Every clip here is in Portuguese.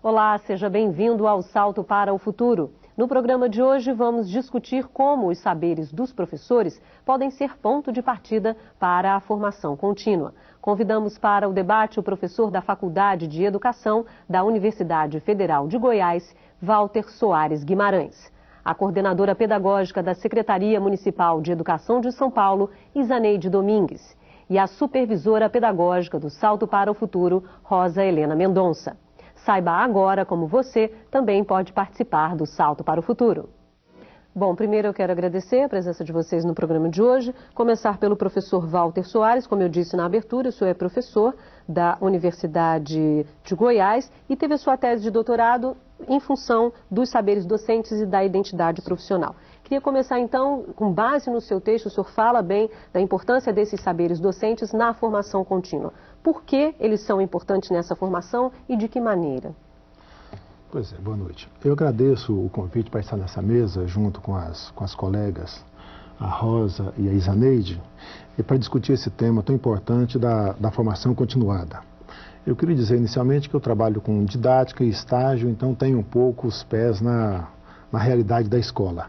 Olá, seja bem-vindo ao Salto para o Futuro. No programa de hoje vamos discutir como os saberes dos professores podem ser ponto de partida para a formação contínua. Convidamos para o debate o professor da Faculdade de Educação da Universidade Federal de Goiás, Walter Soares Guimarães. A coordenadora pedagógica da Secretaria Municipal de Educação de São Paulo, Isaneide Domingues. E a supervisora pedagógica do Salto para o Futuro, Rosa Helena Mendonça. Saiba agora como você também pode participar do Salto para o Futuro. Bom, primeiro eu quero agradecer a presença de vocês no programa de hoje. Começar pelo professor Walter Soares, como eu disse na abertura, o senhor é professor da Universidade de Goiás e teve a sua tese de doutorado em função dos saberes docentes e da identidade profissional. Queria começar então, com base no seu texto, o senhor fala bem da importância desses saberes docentes na formação contínua. Por que eles são importantes nessa formação e de que maneira? Pois é, boa noite. Eu agradeço o convite para estar nessa mesa junto com as colegas, a Rosa e a Isaneide, e para discutir esse tema tão importante da formação continuada. Eu queria dizer inicialmente que eu trabalho com didática e estágio, então tenho um pouco os pés na realidade da escola.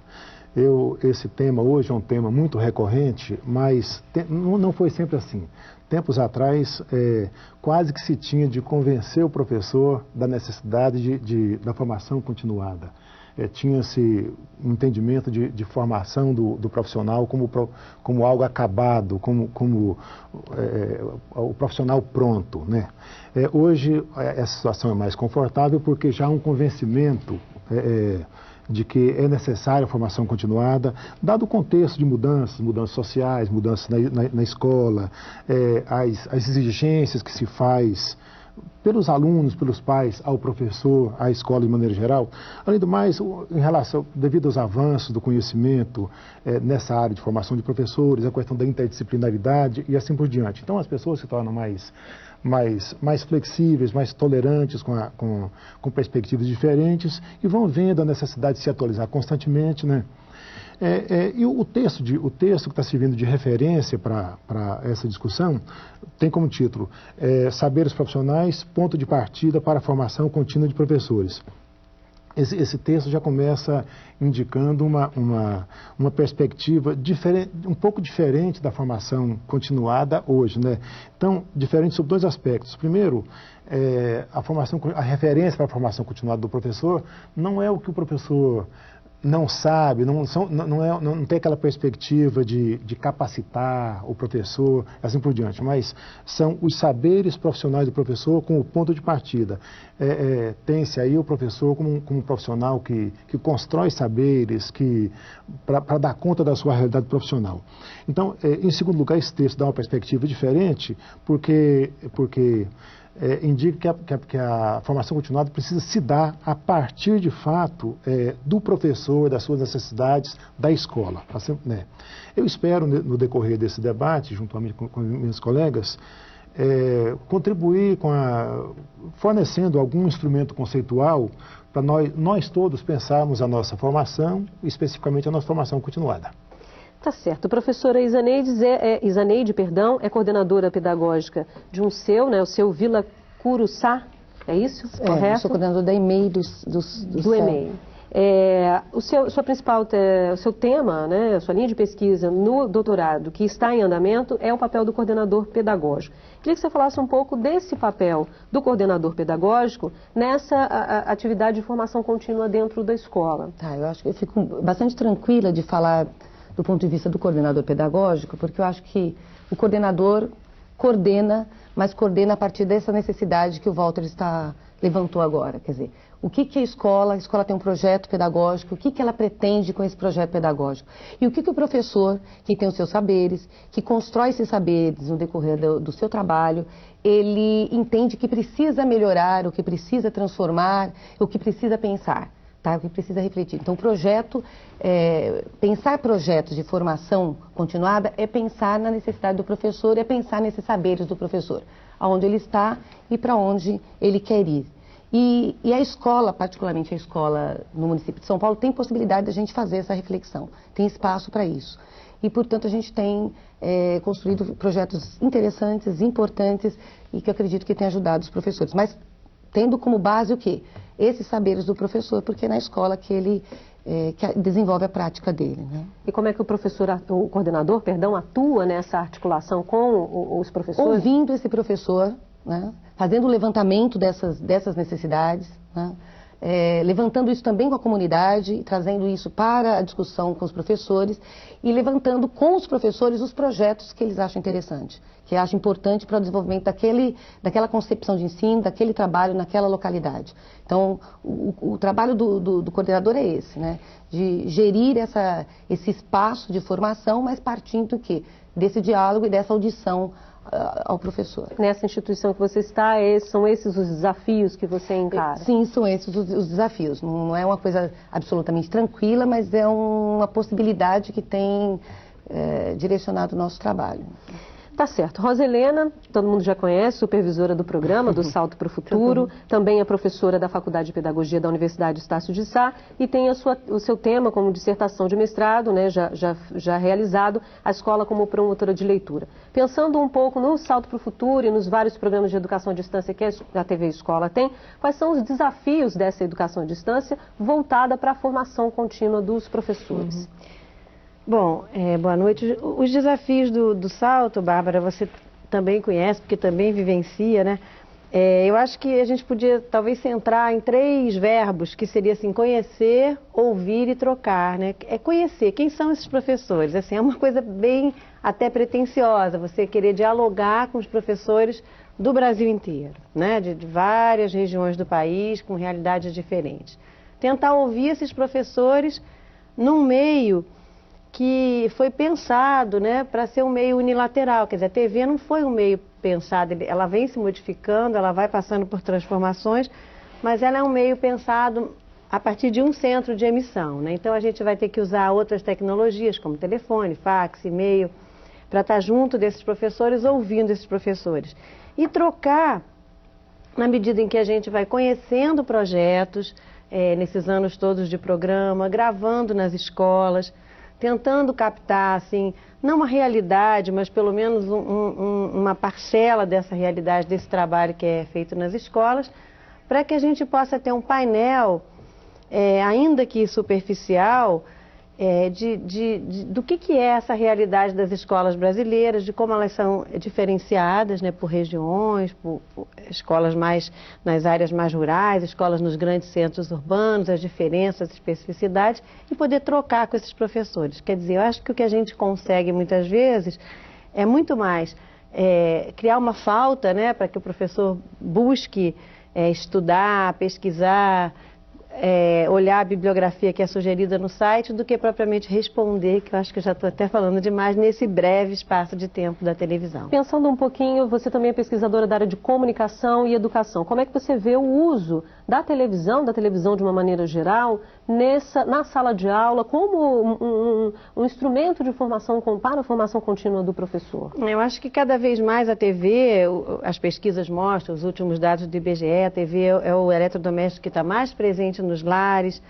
Esse tema hoje é um tema muito recorrente, mas não foi sempre assim. Tempos atrás, quase que se tinha de convencer o professor da necessidade da formação continuada. Tinha-se um entendimento de formação do profissional como algo acabado, como o profissional pronto, né? Hoje, essa situação é mais confortável porque já há um convencimento de que é necessária a formação continuada, dado o contexto de mudanças sociais, mudanças na escola, as exigências que se faz pelos alunos, pelos pais, ao professor, à escola de maneira geral. Além do mais, devido aos avanços do conhecimento nessa área de formação de professores, a questão da interdisciplinaridade e assim por diante. Então as pessoas se tornam mais flexíveis, mais tolerantes com perspectivas diferentes e vão vendo a necessidade de se atualizar constantemente, né? E o texto que está servindo de referência para essa discussão tem como título Saberes Profissionais, ponto de partida para a formação contínua de professores. Esse texto já começa indicando uma perspectiva um pouco diferente da formação continuada hoje, né? Então, diferente sobre dois aspectos. Primeiro, a referência para a formação continuada do professor não é o que o professor não sabe, não tem aquela perspectiva de capacitar o professor, assim por diante, mas são os saberes profissionais do professor como ponto de partida. Tem-se aí o professor como um profissional que constrói saberes para dar conta da sua realidade profissional. Então, em segundo lugar, esse texto dá uma perspectiva diferente, porque indica que a formação continuada precisa se dar a partir, de fato, do professor, das suas necessidades, da escola. Assim, né? Eu espero, no decorrer desse debate, juntamente com meus colegas, contribuir fornecendo algum instrumento conceitual para nós todos pensarmos a nossa formação, especificamente a nossa formação continuada. Tá certo. A professora Isaneide é coordenadora pedagógica de o seu Vila Curuçá, é isso? Correto? Eu sou coordenadora da EMEI do EMEI. O seu tema, né, a sua linha de pesquisa no doutorado que está em andamento é o papel do coordenador pedagógico. Queria que você falasse um pouco desse papel do coordenador pedagógico nessa atividade de formação contínua dentro da escola. Tá, eu acho que eu fico bastante tranquila de falar do ponto de vista do coordenador pedagógico, porque eu acho que o coordenador coordena, mas coordena a partir dessa necessidade que o Walter levantou agora. Quer dizer, o que é a escola? A escola tem um projeto pedagógico, o que ela pretende com esse projeto pedagógico? E o que o professor, que tem os seus saberes, que constrói esses saberes no decorrer do seu trabalho, ele entende que precisa melhorar, o que precisa transformar, o que precisa pensar. Tá, o que precisa refletir. Então, pensar projetos de formação continuada é pensar na necessidade do professor, é pensar nesses saberes do professor, aonde ele está e para onde ele quer ir. E a escola, particularmente a escola no município de São Paulo, tem possibilidade de a gente fazer essa reflexão, tem espaço para isso. E, portanto, a gente tem construído projetos interessantes, importantes e que eu acredito que tem ajudado os professores. Mas tendo como base o quê? esses saberes do professor, porque é na escola que ele que desenvolve a prática dele, né? E como é que o coordenador, atua nessa articulação com os professores? Ouvindo esse professor, né? Fazendo o levantamento dessas necessidades, né? Levantando isso também com a comunidade, trazendo isso para a discussão com os professores e levantando com os professores os projetos que eles acham interessantes, que acham importante para o desenvolvimento daquela concepção de ensino, daquele trabalho naquela localidade. Então, o trabalho do coordenador é esse, né? De gerir esse espaço de formação, mas partindo do quê? Desse diálogo e dessa audição ao professor. Nessa instituição que você está, são esses os desafios que você encara? Sim, são esses os desafios. Não é uma coisa absolutamente tranquila, mas é uma possibilidade que tem direcionado o nosso trabalho. Tá certo. Roselena, todo mundo já conhece, supervisora do programa do Salto para o Futuro, também é professora da Faculdade de Pedagogia da Universidade Estácio de Sá e tem o seu tema como dissertação de mestrado, né, já realizado, a escola como promotora de leitura. Pensando um pouco no Salto para o Futuro e nos vários programas de educação à distância que a TV Escola tem, quais são os desafios dessa educação à distância voltada para a formação contínua dos professores? Bom, boa noite. Os desafios do Salto, Bárbara, você também conhece, porque também vivencia, né? Eu acho que a gente podia talvez centrar em 3 verbos, que seria assim, conhecer, ouvir e trocar, né? É conhecer quem são esses professores. Assim, é uma coisa bem até pretensiosa, você querer dialogar com os professores do Brasil inteiro, né? De várias regiões do país, com realidades diferentes. Tentar ouvir esses professores num meio que foi pensado, né, para ser um meio unilateral. Quer dizer, a TV não foi um meio pensado, ela vem se modificando, ela vai passando por transformações, mas ela é um meio pensado a partir de um centro de emissão, né? Então a gente vai ter que usar outras tecnologias, como telefone, fax, e-mail, para estar junto desses professores, ouvindo esses professores. E trocar, na medida em que a gente vai conhecendo projetos, nesses anos todos de programa, gravando nas escolas, tentando captar, assim, não uma realidade, mas pelo menos uma parcela dessa realidade, desse trabalho que é feito nas escolas, para que a gente possa ter um painel, ainda que superficial, do que é essa realidade das escolas brasileiras, de como elas são diferenciadas, né, por regiões, por escolas mais nas áreas mais rurais, escolas nos grandes centros urbanos, as diferenças, as especificidades, e poder trocar com esses professores. Quer dizer, eu acho que o que a gente consegue muitas vezes é muito mais criar uma falta, né, para que o professor busque estudar, pesquisar, olhar a bibliografia que é sugerida no site, do que propriamente responder, que eu acho que eu já estou até falando demais, nesse breve espaço de tempo da televisão. Pensando um pouquinho, você também é pesquisadora da área de comunicação e educação. Como é que você vê o uso da televisão de uma maneira geral, na sala de aula, como um instrumento de formação para a formação contínua do professor? Eu acho que cada vez mais a TV, as pesquisas mostram, os últimos dados do IBGE, a TV é o eletrodoméstico que está mais presente nos lares,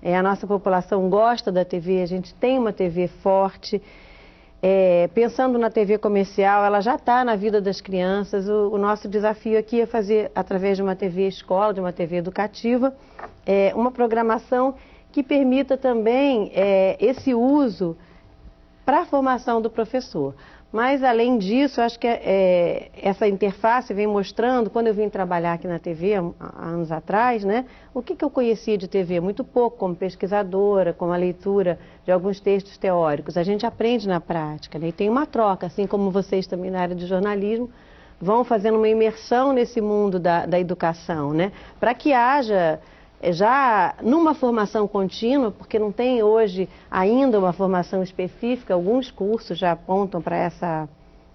a nossa população gosta da TV, a gente tem uma TV forte. Pensando na TV comercial, ela já está na vida das crianças. O nosso desafio aqui é fazer, através de uma TV escola, de uma TV educativa, uma programação que permita também esse uso para a formação do professor. Mas, além disso, eu acho que essa interface vem mostrando, quando eu vim trabalhar aqui na TV há anos atrás, né, o que eu conhecia de TV? Muito pouco, como pesquisadora, com a leitura de alguns textos teóricos. A gente aprende na prática, né, e tem uma troca, assim como vocês também na área de jornalismo, vão fazendo uma imersão nesse mundo da educação, né, para que haja já numa formação contínua, porque não tem hoje ainda uma formação específica, alguns cursos já apontam para essa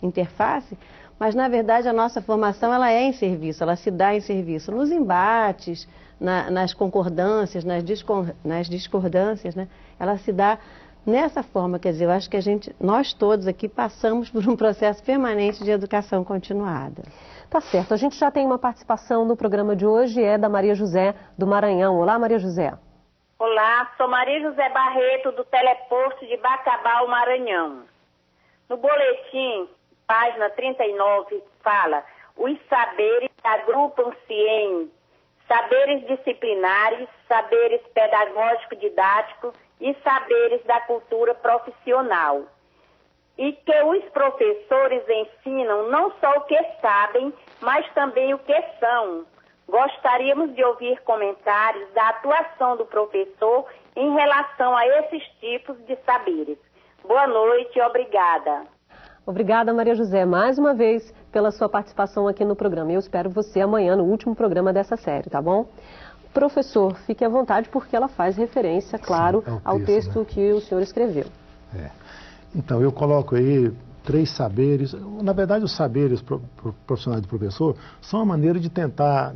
interface, mas na verdade a nossa formação ela é em serviço, ela se dá em serviço, nos embates, nas concordâncias, nas discordâncias, né? Ela se dá nessa forma, quer dizer, eu acho que nós todos aqui passamos por um processo permanente de educação continuada. Tá certo, a gente já tem uma participação no programa de hoje, da Maria José, do Maranhão. Olá, Maria José. Olá, sou Maria José Barreto, do Teleposto de Bacabal, Maranhão. No boletim, página 39, fala: os saberes agrupam-se em saberes disciplinares, saberes pedagógico-didáticos e saberes da cultura profissional. E que os professores ensinam não só o que sabem, mas também o que são. Gostaríamos de ouvir comentários da atuação do professor em relação a esses tipos de saberes. Boa noite e obrigada. Obrigada, Maria José, mais uma vez pela sua participação aqui no programa. Eu espero você amanhã no último programa dessa série, tá bom? Professor, fique à vontade porque ela faz referência, claro, ao texto, né, que o senhor escreveu. Então, eu coloco aí 3 saberes. Na verdade, os saberes profissionais do professor são uma maneira de tentar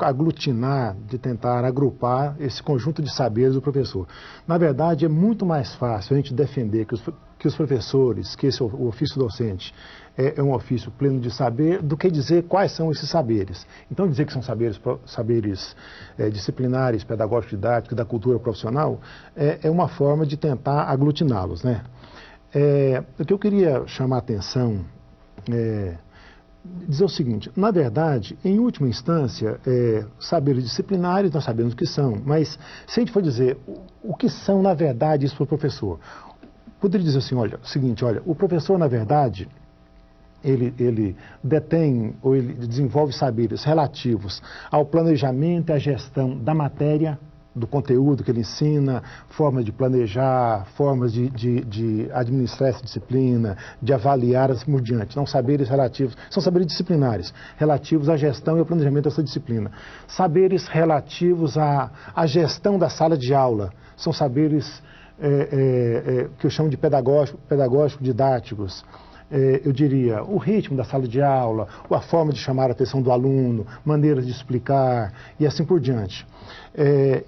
aglutinar, de tentar agrupar esse conjunto de saberes do professor. Na verdade, é muito mais fácil a gente defender que os professores, que o ofício docente é um ofício pleno de saber, do que dizer quais são esses saberes. Então, dizer que são saberes disciplinares, pedagógicos, didáticos, da cultura profissional, é uma forma de tentar aglutiná-los, né? O que eu queria chamar a atenção dizer o seguinte: na verdade, em última instância, saberes disciplinares nós sabemos o que são, mas se a gente for dizer o que são, na verdade, isso para o professor, poderia dizer assim, olha, o professor, na verdade, ele detém ou ele desenvolve saberes relativos ao planejamento e à gestão da matéria, do conteúdo que ele ensina, formas de planejar, formas de administrar essa disciplina, de avaliar, assim por diante. Não saberes relativos, são saberes disciplinares, relativos à gestão e ao planejamento dessa disciplina. Saberes relativos à gestão da sala de aula, são saberes que eu chamo de pedagógico-didáticos. Eu diria, o ritmo da sala de aula, a forma de chamar a atenção do aluno, maneiras de explicar e assim por diante.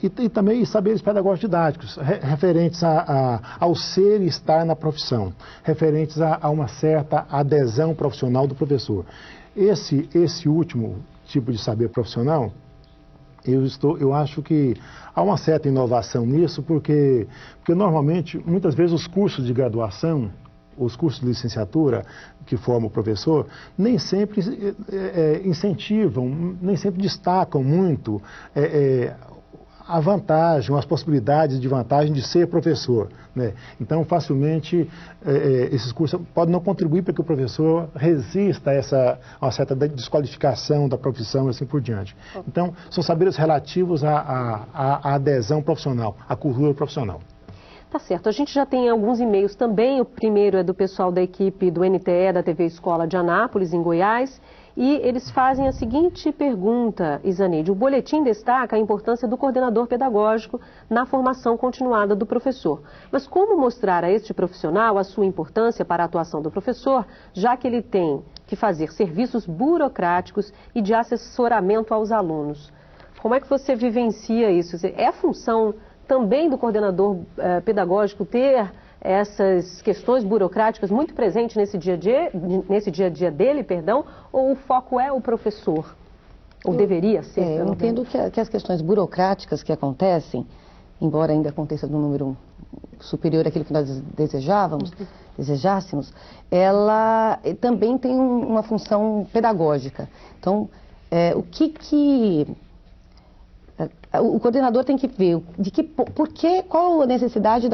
E também saberes pedagógicos didáticos, referentes ao ser e estar na profissão, referentes a uma certa adesão profissional do professor. Esse último tipo de saber profissional, eu acho que há uma certa inovação nisso, porque normalmente, muitas vezes, os cursos de graduação, os cursos de licenciatura que formam o professor, nem sempre incentivam, nem sempre destacam muito a vantagem, as possibilidades de vantagem de ser professor, né? Então, facilmente, esses cursos podem não contribuir para que o professor resista a uma certa desqualificação da profissão e assim por diante. Então, são saberes relativos à adesão profissional, à cultura profissional. Tá certo, a gente já tem alguns e-mails também. O primeiro é do pessoal da equipe do NTE, da TV Escola de Anápolis, em Goiás, e eles fazem a seguinte pergunta, Isaneide: o boletim destaca a importância do coordenador pedagógico na formação continuada do professor. Mas como mostrar a este profissional a sua importância para a atuação do professor, já que ele tem que fazer serviços burocráticos e de assessoramento aos alunos? Como é que você vivencia isso? É a função também do coordenador pedagógico ter essas questões burocráticas muito presentes nesse dia a dia dele, ou o foco é o professor? Ou deveria ser? Eu entendo que as questões burocráticas que acontecem, embora ainda aconteça num número superior àquilo que nós desejássemos, ela também tem uma função pedagógica. Então, o coordenador tem que ver qual a necessidade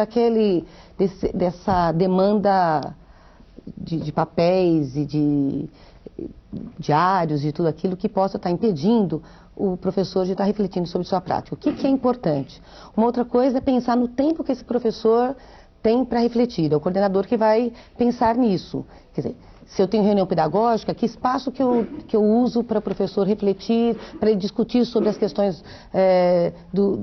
dessa demanda de papéis e de diários, de tudo aquilo que possa estar impedindo o professor de estar refletindo sobre sua prática. O que é importante? Uma outra coisa é pensar no tempo que esse professor tem para refletir. É o coordenador que vai pensar nisso. Quer dizer, se eu tenho reunião pedagógica, que espaço que eu uso para o professor refletir, para ele discutir sobre as questões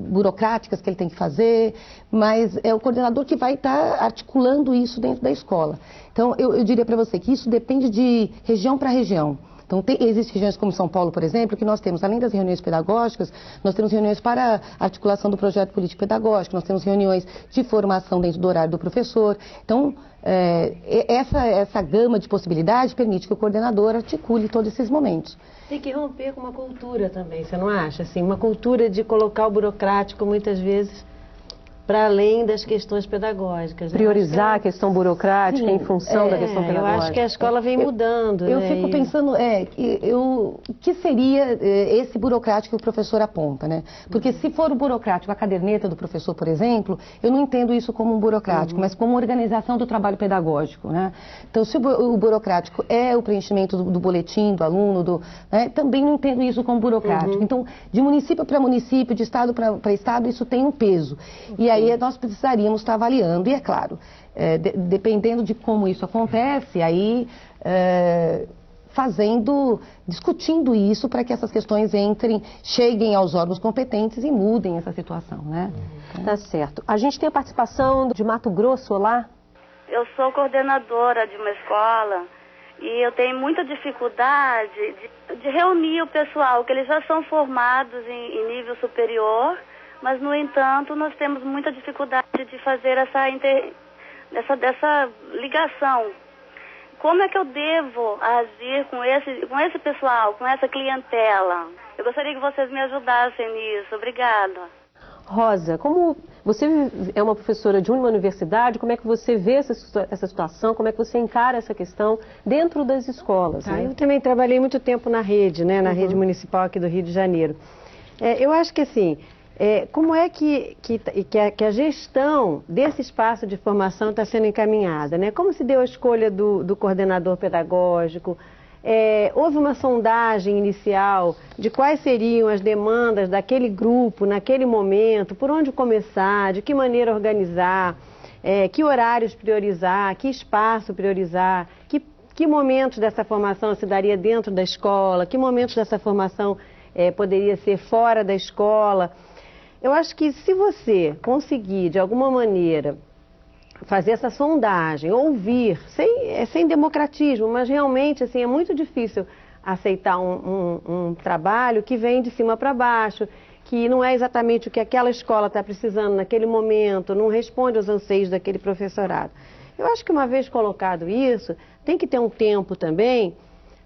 burocráticas que ele tem que fazer, mas é o coordenador que vai estar articulando isso dentro da escola. Então, eu diria para você que isso depende de região para região. Então, existem regiões como São Paulo, por exemplo, que nós temos, além das reuniões pedagógicas, nós temos reuniões para articulação do projeto político-pedagógico, nós temos reuniões de formação dentro do horário do professor. Então, essa gama de possibilidades permite que o coordenador articule todos esses momentos. Tem que romper com uma cultura também, você não acha? Assim, uma cultura de colocar o burocrático, muitas vezes, para além das questões pedagógicas. Priorizar a questão burocrática em função da questão pedagógica. Eu acho que a escola vem mudando. Eu fico pensando, o que seria esse burocrático que o professor aponta, né? Porque se for o burocrático, a caderneta do professor, por exemplo, eu não entendo isso como um burocrático, mas como organização do trabalho pedagógico, né? Então, se o burocrático é o preenchimento do boletim do aluno, também não entendo isso como burocrático. Então, de município para município, de estado para estado, isso tem um peso. E aí nós precisaríamos estar avaliando. E é claro, dependendo de como isso acontece, aí discutindo isso para que essas questões cheguem aos órgãos competentes e mudem essa situação, né? Tá certo. A gente tem a participação de Mato Grosso lá. Eu sou coordenadora de uma escola e eu tenho muita dificuldade de reunir o pessoal, que eles já são formados em nível superior, mas, no entanto, nós temos muita dificuldade de fazer essa ligação. Como é que eu devo agir com esse pessoal, com essa clientela? Eu gostaria que vocês me ajudassem nisso. Obrigada. Rosa, como você é uma professora de uma universidade, como é que você vê essa situação, como é que você encara essa questão dentro das escolas? Né? Eu também trabalhei muito tempo na rede, né, na rede municipal aqui do Rio de Janeiro. Eu acho que assim, como é que a gestão desse espaço de formação está sendo encaminhada, né? Como se deu a escolha do coordenador pedagógico? Houve uma sondagem inicial de quais seriam as demandas daquele grupo naquele momento, por onde começar, de que maneira organizar, que horários priorizar, que espaço priorizar, que momentos dessa formação se daria dentro da escola, que momentos dessa formação poderia ser fora da escola. Eu acho que se você conseguir, de alguma maneira, fazer essa sondagem, ouvir, sem democratismo, mas realmente assim, é muito difícil aceitar um trabalho que vem de cima para baixo, que não é exatamente o que aquela escola está precisando naquele momento, não responde aos anseios daquele professorado. Eu acho que uma vez colocado isso, tem que ter um tempo também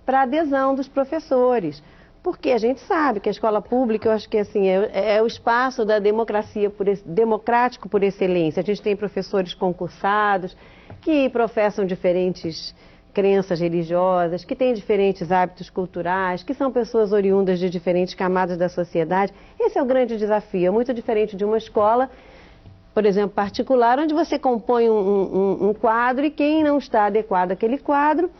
para a adesão dos professores. Porque a gente sabe que a escola pública, eu acho que assim, é o espaço da democracia democrático por excelência. A gente tem professores concursados que professam diferentes crenças religiosas, que têm diferentes hábitos culturais, que são pessoas oriundas de diferentes camadas da sociedade. Esse é o grande desafio, é muito diferente de uma escola, por exemplo, particular, onde você compõe um quadro e quem não está adequado àquele quadro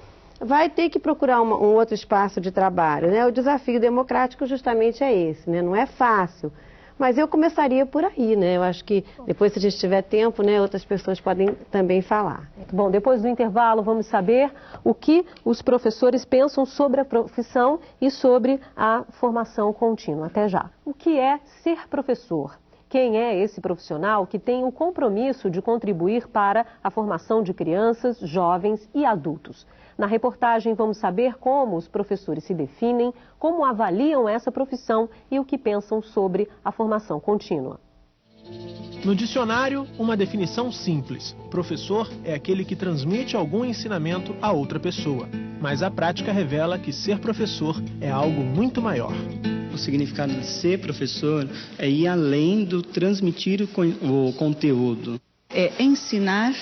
vai ter que procurar um outro espaço de trabalho, né? O desafio democrático justamente é esse, né? Não é fácil, mas eu começaria por aí, né? Eu acho que depois, se a gente tiver tempo, né, outras pessoas podem também falar. Bom, depois do intervalo vamos saber o que os professores pensam sobre a profissão e sobre a formação contínua. Até já. O que é ser professor? Quem é esse profissional que tem o compromisso de contribuir para a formação de crianças, jovens e adultos? Na reportagem vamos saber como os professores se definem, como avaliam essa profissão e o que pensam sobre a formação contínua. No dicionário, uma definição simples. Professor é aquele que transmite algum ensinamento a outra pessoa. Mas a prática revela que ser professor é algo muito maior. O significado de ser professor é ir além do transmitir o conteúdo. É ensinar,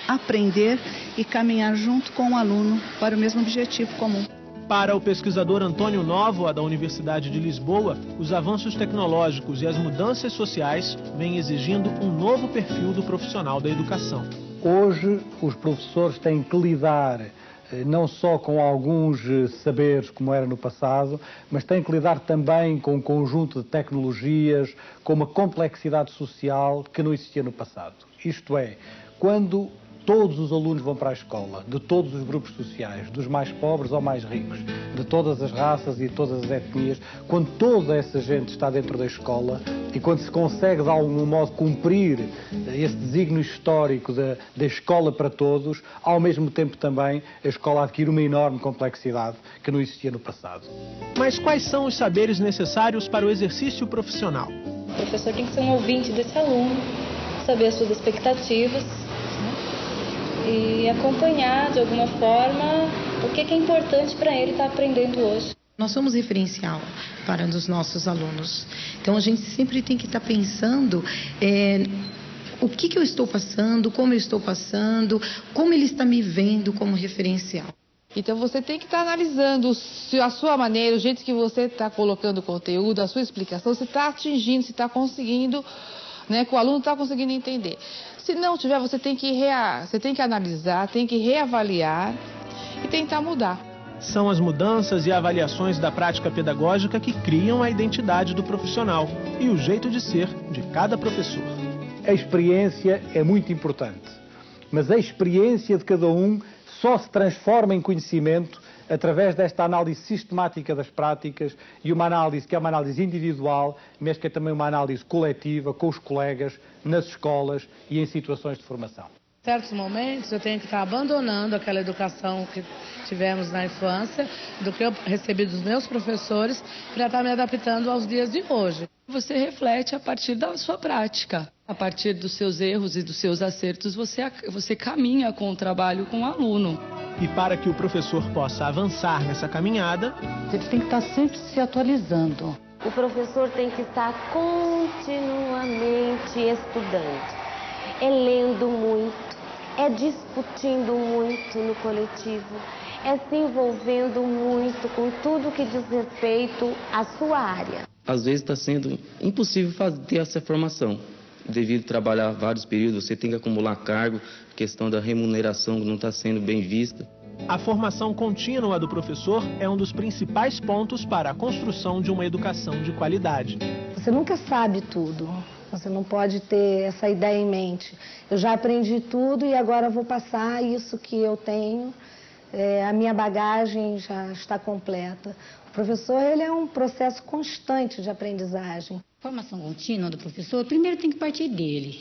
aprender e caminhar junto com o aluno para o mesmo objetivo comum. Para o pesquisador Antônio Novoa, da Universidade de Lisboa, os avanços tecnológicos e as mudanças sociais vêm exigindo um novo perfil do profissional da educação. Hoje, os professores têm que lidar não só com alguns saberes, como era no passado, mas têm que lidar também com um conjunto de tecnologias, com uma complexidade social que não existia no passado. Isto é, quando todos os alunos vão para a escola, de todos os grupos sociais, dos mais pobres ao mais ricos, de todas as raças e todas as etnias, quando toda essa gente está dentro da escola e quando se consegue de algum modo cumprir esse desígnio histórico da escola para todos, ao mesmo tempo também a escola adquire uma enorme complexidade que não existia no passado. Mas quais são os saberes necessários para o exercício profissional? O professor tem que ser um ouvinte desse aluno, saber as suas expectativas, e acompanhar de alguma forma o que é importante para ele estar aprendendo hoje. Nós somos referencial para os nossos alunos, então a gente sempre tem que estar pensando o que eu estou passando, como eu estou passando, como ele está me vendo como referencial. Então você tem que estar analisando se a sua maneira, o jeito que você está colocando o conteúdo, a sua explicação, se está atingindo, se está conseguindo, né, que o aluno está conseguindo entender. Se não tiver, você tem que analisar, tem que reavaliar e tentar mudar. São as mudanças e avaliações da prática pedagógica que criam a identidade do profissional e o jeito de ser de cada professor. A experiência é muito importante, mas a experiência de cada um só se transforma em conhecimento através desta análise sistemática das práticas e uma análise que é uma análise individual, mas que é também uma análise coletiva com os colegas, nas escolas e em situações de formação. Em certos momentos eu tenho que estar abandonando aquela educação que tivemos na infância, do que eu recebi dos meus professores, para estar me adaptando aos dias de hoje. Você reflete a partir da sua prática. A partir dos seus erros e dos seus acertos, você caminha com o trabalho com o aluno. E para que o professor possa avançar nessa caminhada, ele tem que estar sempre se atualizando. O professor tem que estar continuamente estudando. É lendo muito, é discutindo muito no coletivo, é se envolvendo muito com tudo que diz respeito à sua área. Às vezes está sendo impossível ter essa formação. Devido a trabalhar vários períodos, você tem que acumular cargo, questão da remuneração não está sendo bem vista. A formação contínua do professor é um dos principais pontos para a construção de uma educação de qualidade. Você nunca sabe tudo. Você não pode ter essa ideia em mente. Eu já aprendi tudo e agora vou passar isso que eu tenho. A minha bagagem já está completa. O professor, ele é um processo constante de aprendizagem. A formação contínua do professor, primeiro tem que partir dele.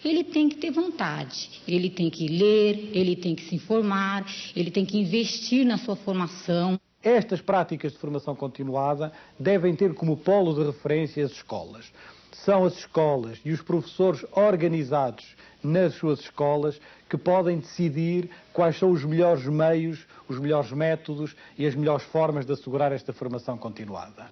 Ele tem que ter vontade, ele tem que ler, ele tem que se informar, ele tem que investir na sua formação. Estas práticas de formação continuada devem ter como polo de referência as escolas. São as escolas e os professores organizados nas suas escolas que podem decidir quais são os melhores meios, os melhores métodos e as melhores formas de assegurar esta formação continuada.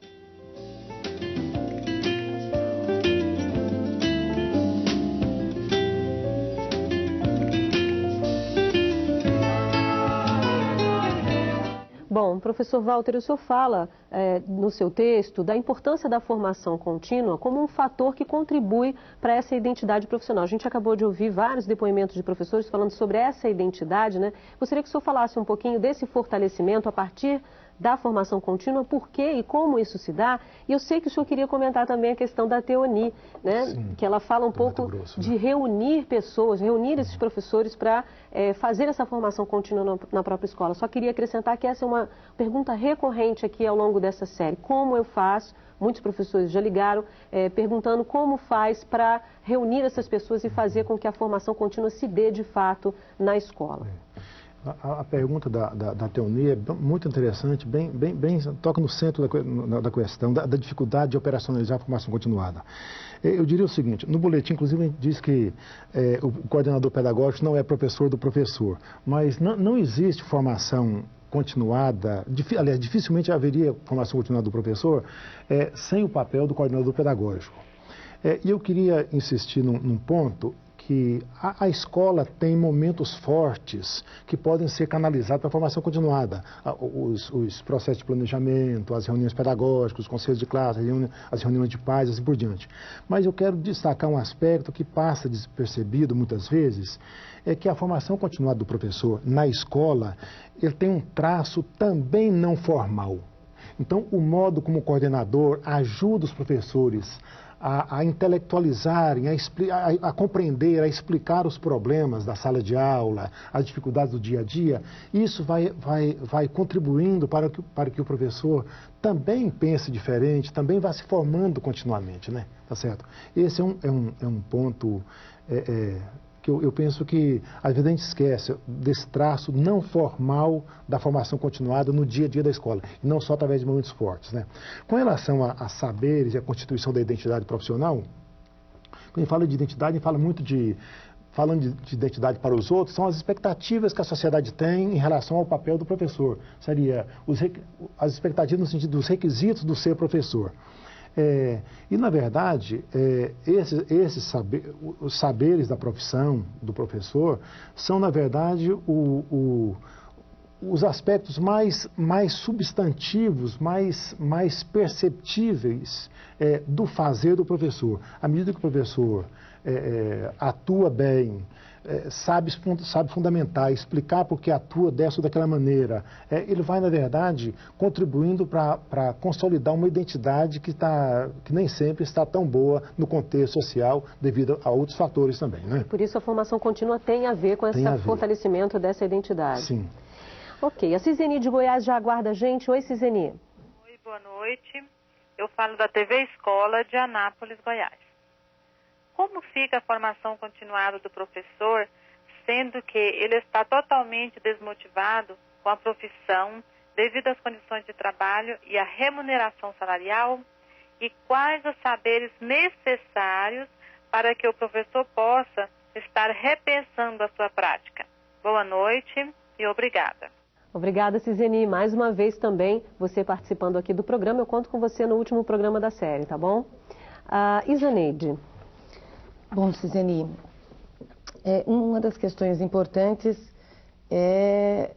Bom, professor Walter, o senhor fala no seu texto da importância da formação contínua como um fator que contribui para essa identidade profissional. A gente acabou de ouvir vários depoimentos de professores falando sobre essa identidade, né? Gostaria que o senhor falasse um pouquinho desse fortalecimento a partir da formação contínua, por que e como isso se dá. E eu sei que o senhor queria comentar também a questão da Teoni, né? Sim, que ela fala um pouco de reunir pessoas, reunir esses professores para fazer essa formação contínua na própria escola. Só queria acrescentar que essa é uma pergunta recorrente aqui ao longo dessa série. Como eu faço? Muitos professores já ligaram perguntando como faz para reunir essas pessoas e fazer com que a formação contínua se dê de fato na escola. A pergunta da Teoni é muito interessante, bem toca no centro da questão, da dificuldade de operacionalizar a formação continuada. Eu diria o seguinte, no boletim, inclusive, a gente diz que o coordenador pedagógico não é professor do professor, mas não existe formação continuada, aliás, dificilmente haveria formação continuada do professor sem o papel do coordenador pedagógico. E eu queria insistir num ponto que a escola tem momentos fortes que podem ser canalizados para a formação continuada. Os processos de planejamento, as reuniões pedagógicas, os conselhos de classe, as reuniões de pais, assim por diante. Mas eu quero destacar um aspecto que passa despercebido muitas vezes, é que a formação continuada do professor na escola, ele tem um traço também não formal. Então, o modo como o coordenador ajuda os professores a intelectualizarem, a compreender, a explicar os problemas da sala de aula, as dificuldades do dia a dia, isso vai contribuindo para que o professor também pense diferente, também vá se formando continuamente, né? Tá certo? Esse é um ponto que eu penso que às vezes a gente esquece desse traço não formal da formação continuada no dia a dia da escola, e não só através de momentos fortes, né? Com relação a saberes e a constituição da identidade profissional, quando a gente fala de identidade, a gente fala muito falando de identidade para os outros, são as expectativas que a sociedade tem em relação ao papel do professor. Seria as expectativas no sentido dos requisitos do ser professor. E, na verdade, os saberes da profissão do professor são, na verdade, os aspectos mais substantivos, mais perceptíveis do fazer do professor. À medida que o professor atua bem, sabe fundamentar, explicar por que atua dessa ou daquela maneira, ele vai, na verdade, contribuindo para consolidar uma identidade que nem sempre está tão boa no contexto social, devido a outros fatores também, né? Por isso a formação contínua tem a ver com esse fortalecimento dessa identidade. Sim. Ok, a Ciseni de Goiás já aguarda a gente. Oi, Ciseni. Oi, boa noite. Eu falo da TV Escola de Anápolis, Goiás. Como fica a formação continuada do professor, sendo que ele está totalmente desmotivado com a profissão devido às condições de trabalho e à remuneração salarial? E quais os saberes necessários para que o professor possa estar repensando a sua prática? Boa noite e obrigada. Obrigada, Ciseni. Mais uma vez também, você participando aqui do programa. Eu conto com você no último programa da série, tá bom? Isaneide. Bom, Ciseni, uma das questões importantes é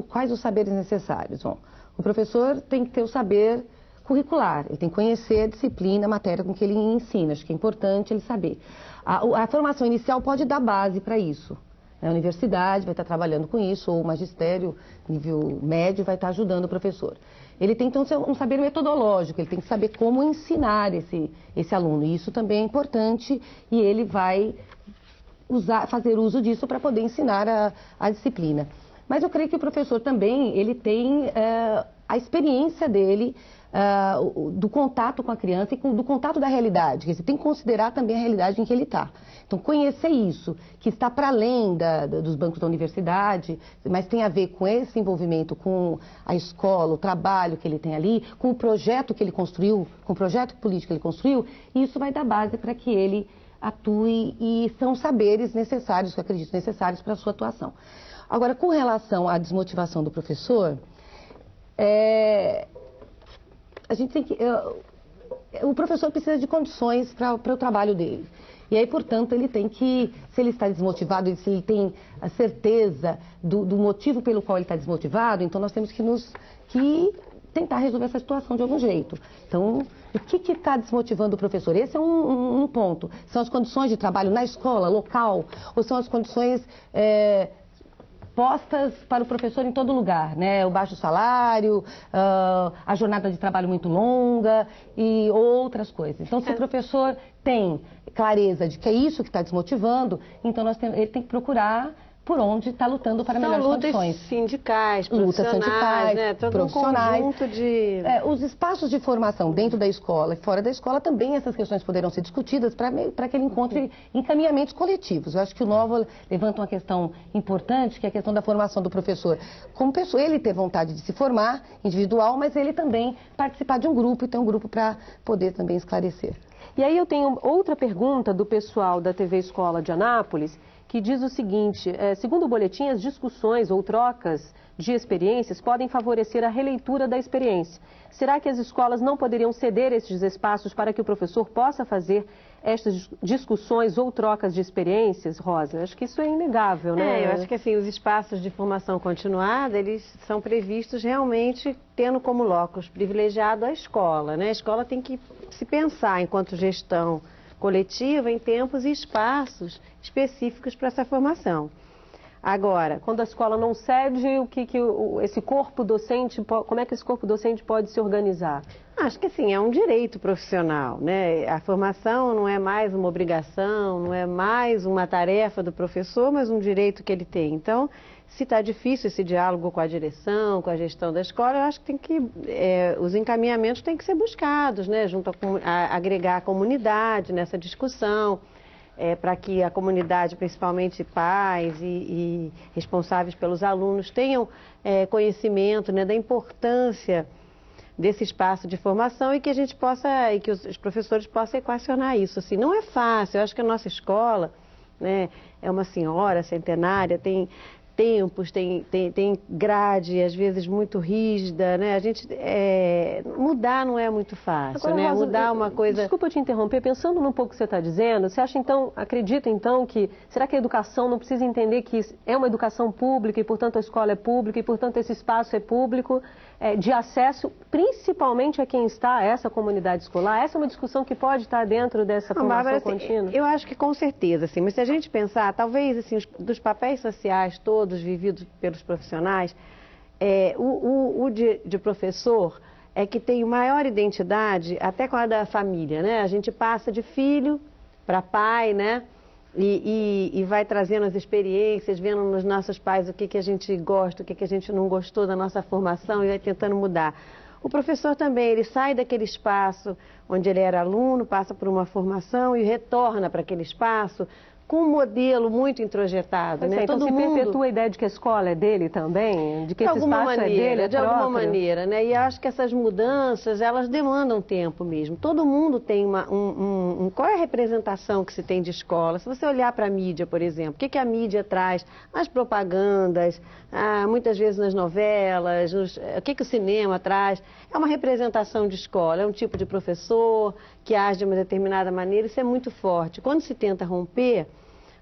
quais os saberes necessários. Bom, o professor tem que ter o saber curricular, ele tem que conhecer a disciplina, a matéria com que ele ensina. Acho que é importante ele saber. A formação inicial pode dar base para isso. A universidade vai estar trabalhando com isso, ou o magistério, nível médio, vai estar ajudando o professor. Ele tem, então, um saber metodológico, ele tem que saber como ensinar esse aluno. E isso também é importante e ele vai fazer uso disso para poder ensinar a disciplina. Mas eu creio que o professor também, ele tem a experiência dele, do contato com a criança e do contato da realidade. Você tem que considerar também a realidade em que ele está. Então, conhecer isso, que está para além dos bancos da universidade, mas tem a ver com esse envolvimento com a escola, o trabalho que ele tem ali, com o projeto que ele construiu, com o projeto político que ele construiu, e isso vai dar base para que ele atue, e são saberes necessários, que eu acredito, necessários para a sua atuação. Agora, com relação à desmotivação do professor, a gente tem que... o professor precisa de condições para o trabalho dele. E aí, portanto, ele tem que, se ele está desmotivado, se ele tem a certeza do motivo pelo qual ele está desmotivado, então nós temos que tentar resolver essa situação de algum jeito. Então, o que está desmotivando o professor? Esse é um ponto. São as condições de trabalho na escola, local, ou são as condições postas para o professor em todo lugar, né? O baixo salário, a jornada de trabalho muito longa e outras coisas. Então, se o professor tem clareza de que é isso que está desmotivando, então ele tem que procurar por onde está lutando para melhores condições. Lutas sindicais, profissionais, né? Todo profissionais. Um conjunto de... os espaços de formação dentro da escola e fora da escola também essas questões poderão ser discutidas para que ele encontre encaminhamentos coletivos. Eu acho que o Nova levanta uma questão importante, que é a questão da formação do professor. Como pessoa, ele ter vontade de se formar individual, mas ele também participar de um grupo e ter um grupo para poder também esclarecer. E aí eu tenho outra pergunta do pessoal da TV Escola de Anápolis, que diz o seguinte: segundo o boletim, as discussões ou trocas de experiências podem favorecer a releitura da experiência. Será que as escolas não poderiam ceder esses espaços para que o professor possa fazer estas discussões ou trocas de experiências, Rosa? Acho que isso é inegável, né? Eu acho que assim, os espaços de formação continuada, eles são previstos realmente tendo como locus privilegiado a escola, né? A escola tem que se pensar enquanto gestão coletiva em tempos e espaços específicos para essa formação. Agora, quando a escola não cede, esse corpo docente, como é que esse corpo docente pode se organizar? Acho que assim, é um direito profissional, né? A formação não é mais uma obrigação, não é mais uma tarefa do professor, mas um direito que ele tem. Então, se está difícil esse diálogo com a direção, com a gestão da escola, eu acho que os encaminhamentos têm que ser buscados, né? Junto a agregar a comunidade nessa discussão, para que a comunidade, principalmente pais e responsáveis pelos alunos, tenham conhecimento, né, da importância desse espaço de formação e que a gente possa, e que os professores possam equacionar isso. Assim, não é fácil. Eu acho que a nossa escola, né, é uma senhora centenária, tem tempos, tem grade, às vezes muito rígida, né? A gente mudar não é muito fácil, agora, né? Rosa, mudar uma coisa... Desculpa te interromper, pensando num pouco que você está dizendo, você acha então, acredita então que, será que a educação não precisa entender que é uma educação pública e, portanto, a escola é pública e, portanto, esse espaço é público, de acesso principalmente a quem está, essa comunidade escolar? Essa é uma discussão que pode estar dentro dessa formação Bárbara, contínua? Eu acho que com certeza, assim, mas se a gente pensar, talvez, assim, dos papéis sociais todos vividos pelos profissionais, o de professor é que tem maior identidade até com a da família, né? A gente passa de filho para pai, né? E vai trazendo as experiências, vendo nos nossos pais o que a gente gosta, o que a gente não gostou da nossa formação e vai tentando mudar. O professor também, ele sai daquele espaço onde ele era aluno, passa por uma formação e retorna para aquele espaço com um modelo muito introjetado, né? Então se perpetua a ideia de que a escola é dele também? De que esse espaço é dele, é de alguma maneira, né? E acho que essas mudanças, elas demandam tempo mesmo. Todo mundo tem qual é a representação que se tem de escola? Se você olhar para a mídia, por exemplo, o que a mídia traz? As propagandas, muitas vezes nas novelas, o que o cinema traz? É uma representação de escola, é um tipo de professor que age de uma determinada maneira, isso é muito forte. Quando se tenta romper,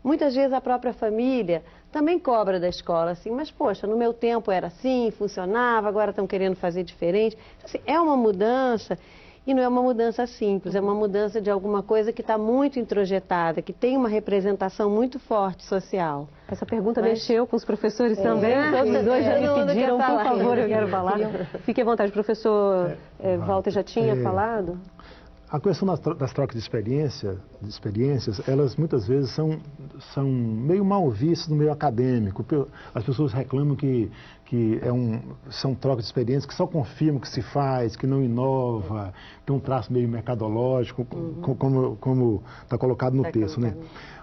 muitas vezes a própria família também cobra da escola, assim, mas poxa, no meu tempo era assim, funcionava, agora estão querendo fazer diferente. Assim, é uma mudança e não é uma mudança simples, é uma mudança de alguma coisa que está muito introjetada, que tem uma representação muito forte social. Essa pergunta mexeu com os professores também, todos os dois já me pediram, por favor, eu quero falar. Fique à vontade, professor Walter já tinha falado. A questão das trocas de experiências, elas muitas vezes são meio mal vistas no meio acadêmico. As pessoas reclamam que são trocas de experiências que só confirmam o que se faz, que não inova, tem um traço meio mercadológico, como está colocado no texto, né?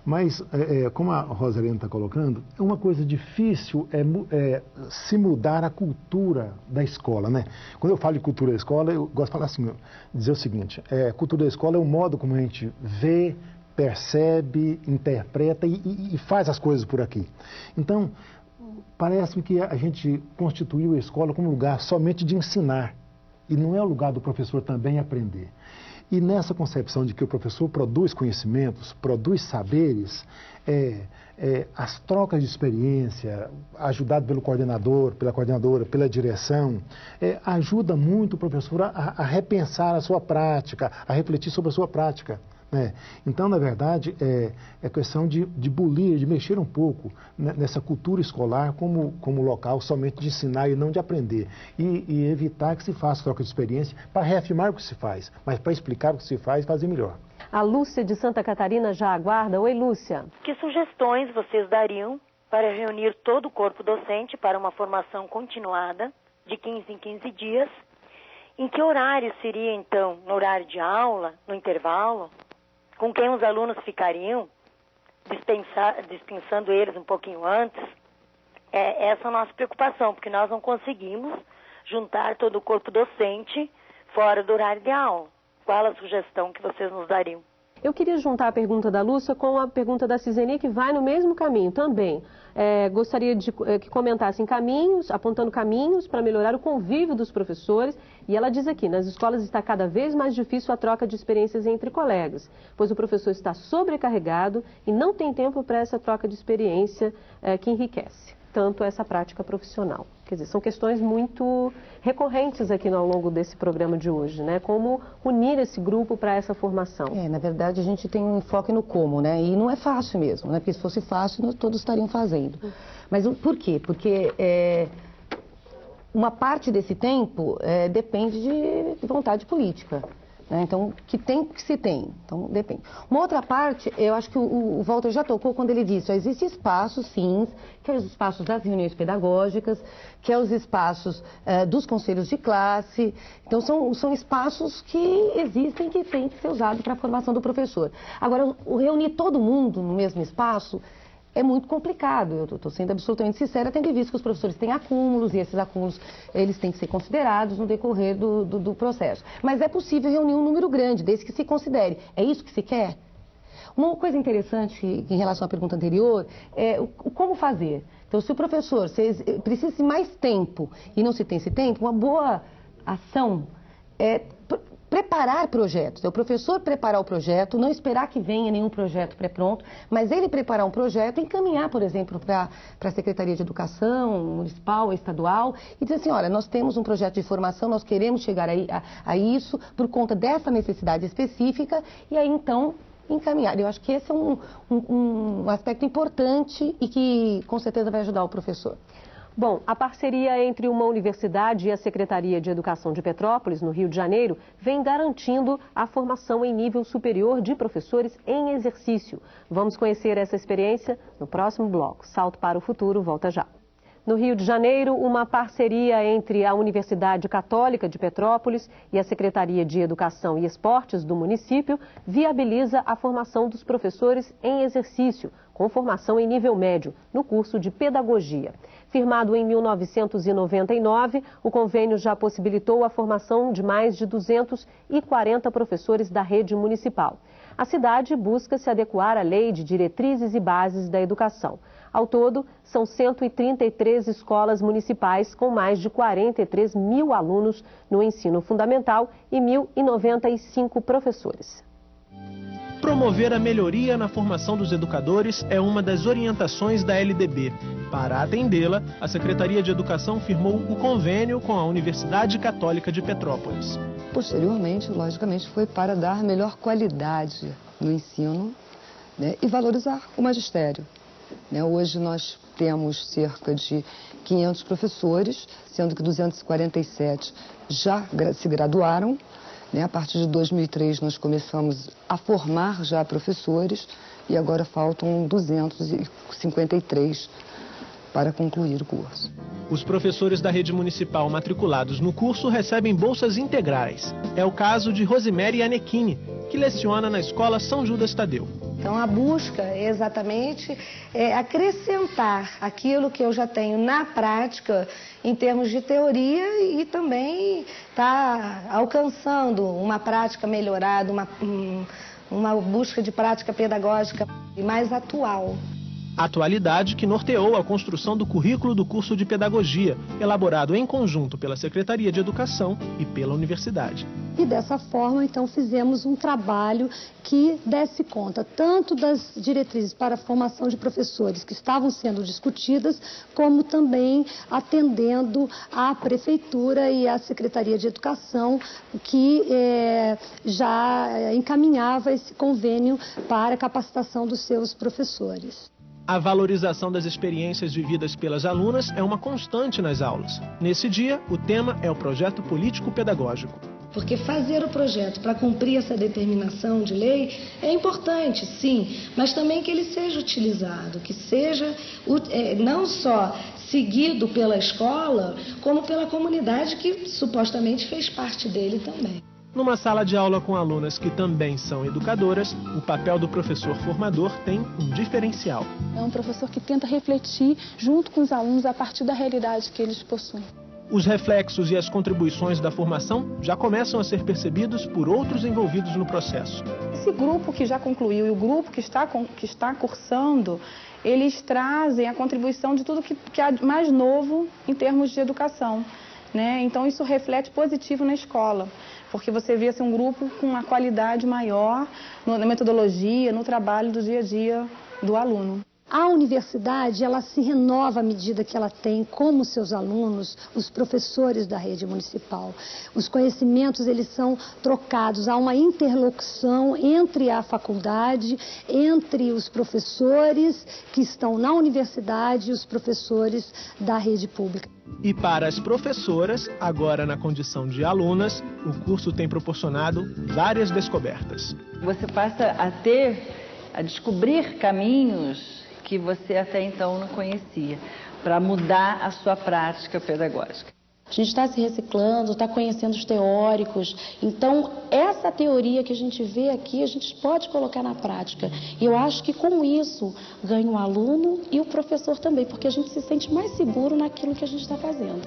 Mas, como a Rosa Helena está colocando, uma coisa difícil é se mudar a cultura da escola, né? Quando eu falo de cultura da escola, eu gosto de falar assim, dizer o seguinte, cultura da escola é o modo como a gente vê, percebe, interpreta e faz as coisas por aqui. Então, parece-me que a gente constituiu a escola como lugar somente de ensinar, e não é o lugar do professor também aprender. E nessa concepção de que o professor produz conhecimentos, produz saberes, as trocas de experiência, ajudado pelo coordenador, pela coordenadora, pela direção, ajuda muito o professor a repensar a sua prática, a refletir sobre a sua prática. Né? Então, na verdade, é questão de bulir, de mexer um pouco nessa cultura escolar como local somente de ensinar e não de aprender. E evitar que se faça troca de experiência para reafirmar o que se faz, mas para explicar o que se faz e fazer melhor. A Lúcia de Santa Catarina já aguarda. Oi, Lúcia. Que sugestões vocês dariam para reunir todo o corpo docente para uma formação continuada de 15 em 15 dias? Em que horário seria, então? No horário de aula? No intervalo? Com quem os alunos ficariam, dispensando eles um pouquinho antes? Essa é a nossa preocupação, porque nós não conseguimos juntar todo o corpo docente fora do horário de aula. Qual a sugestão que vocês nos dariam? Eu queria juntar a pergunta da Lúcia com a pergunta da Cisenia, que vai no mesmo caminho também. Gostaria de que comentassem apontando caminhos para melhorar o convívio dos professores. E ela diz aqui, nas escolas está cada vez mais difícil a troca de experiências entre colegas, pois o professor está sobrecarregado e não tem tempo para essa troca de experiência que enriquece tanto essa prática profissional. Quer dizer, são questões muito recorrentes aqui ao longo desse programa de hoje, né? Como unir esse grupo para essa formação. Na verdade, a gente tem um enfoque no como, né? E não é fácil mesmo, né? Porque se fosse fácil, todos estariam fazendo. Mas por quê? Porque uma parte desse tempo depende de vontade política. Né? Então, que se tem. Então, depende. Uma outra parte, eu acho que o Walter já tocou quando ele disse, existem espaços, sim, que é os espaços das reuniões pedagógicas, que é os espaços dos conselhos de classe. Então, são espaços que existem, que têm que ser usados para a formação do professor. Agora, reunir todo mundo no mesmo espaço é muito complicado. Eu estou sendo absolutamente sincera, tendo visto que os professores têm acúmulos e esses acúmulos eles têm que ser considerados no decorrer do processo. Mas é possível reunir um número grande, desde que se considere. É isso que se quer? Uma coisa interessante em relação à pergunta anterior é como fazer. Então, se o professor precisa de mais tempo e não se tem esse tempo, uma boa ação é preparar projetos. É o professor preparar o projeto, não esperar que venha nenhum projeto pré-pronto, mas ele preparar um projeto e encaminhar, por exemplo, para a Secretaria de Educação Municipal, estadual, e dizer assim, olha, nós temos um projeto de formação, nós queremos chegar a isso por conta dessa necessidade específica, e aí então encaminhar. Eu acho que esse é um aspecto importante e que com certeza vai ajudar o professor. Bom, a parceria entre uma universidade e a Secretaria de Educação de Petrópolis, no Rio de Janeiro, vem garantindo a formação em nível superior de professores em exercício. Vamos conhecer essa experiência no próximo bloco. Salto para o futuro, volta já. No Rio de Janeiro, uma parceria entre a Universidade Católica de Petrópolis e a Secretaria de Educação e Esportes do município viabiliza a formação dos professores em exercício, com formação em nível médio, no curso de Pedagogia. Firmado em 1999, o convênio já possibilitou a formação de mais de 240 professores da rede municipal. A cidade busca se adequar à Lei de Diretrizes e Bases da Educação. Ao todo, são 133 escolas municipais com mais de 43 mil alunos no ensino fundamental e 1.095 professores. Promover a melhoria na formação dos educadores é uma das orientações da LDB. Para atendê-la, a Secretaria de Educação firmou o convênio com a Universidade Católica de Petrópolis. Posteriormente, logicamente, foi para dar melhor qualidade no ensino, né, e valorizar o magistério. Hoje nós temos cerca de 500 professores, sendo que 247 já se graduaram. A partir de 2003 nós começamos a formar já professores e agora faltam 253 para concluir o curso. Os professores da rede municipal matriculados no curso recebem bolsas integrais. É o caso de Rosemary Anechini, que leciona na Escola São Judas Tadeu. Então a busca é exatamente acrescentar aquilo que eu já tenho na prática em termos de teoria e também tá alcançando uma prática melhorada, uma busca de prática pedagógica mais atual. Atualidade que norteou a construção do currículo do curso de Pedagogia, elaborado em conjunto pela Secretaria de Educação e pela Universidade. E dessa forma, então, fizemos um trabalho que desse conta tanto das diretrizes para a formação de professores que estavam sendo discutidas, como também atendendo à Prefeitura e à Secretaria de Educação, que já encaminhava esse convênio para a capacitação dos seus professores. A valorização das experiências vividas pelas alunas é uma constante nas aulas. Nesse dia, o tema é o projeto político-pedagógico. Porque fazer o projeto para cumprir essa determinação de lei é importante, sim, mas também que ele seja utilizado, que seja não só seguido pela escola, como pela comunidade que supostamente fez parte dele também. Numa sala de aula com alunas que também são educadoras, o papel do professor formador tem um diferencial. É um professor que tenta refletir junto com os alunos a partir da realidade que eles possuem. Os reflexos e as contribuições da formação já começam a ser percebidos por outros envolvidos no processo. Esse grupo que já concluiu e o grupo que está cursando, eles trazem a contribuição de tudo que há mais novo em termos de educação, né? Então isso reflete positivo na escola, porque você vê assim, um grupo com uma qualidade maior na metodologia, no trabalho do dia a dia do aluno. A universidade, ela se renova à medida que ela tem como seus alunos, os professores da rede municipal. Os conhecimentos, eles são trocados, há uma interlocução entre a faculdade, entre os professores que estão na universidade e os professores da rede pública. E para as professoras, agora na condição de alunas, o curso tem proporcionado várias descobertas. Você passa a descobrir caminhos que você até então não conhecia, para mudar a sua prática pedagógica. A gente está se reciclando, está conhecendo os teóricos, então essa teoria que a gente vê aqui, a gente pode colocar na prática. E eu acho que com isso ganha o aluno e o professor também, porque a gente se sente mais seguro naquilo que a gente está fazendo.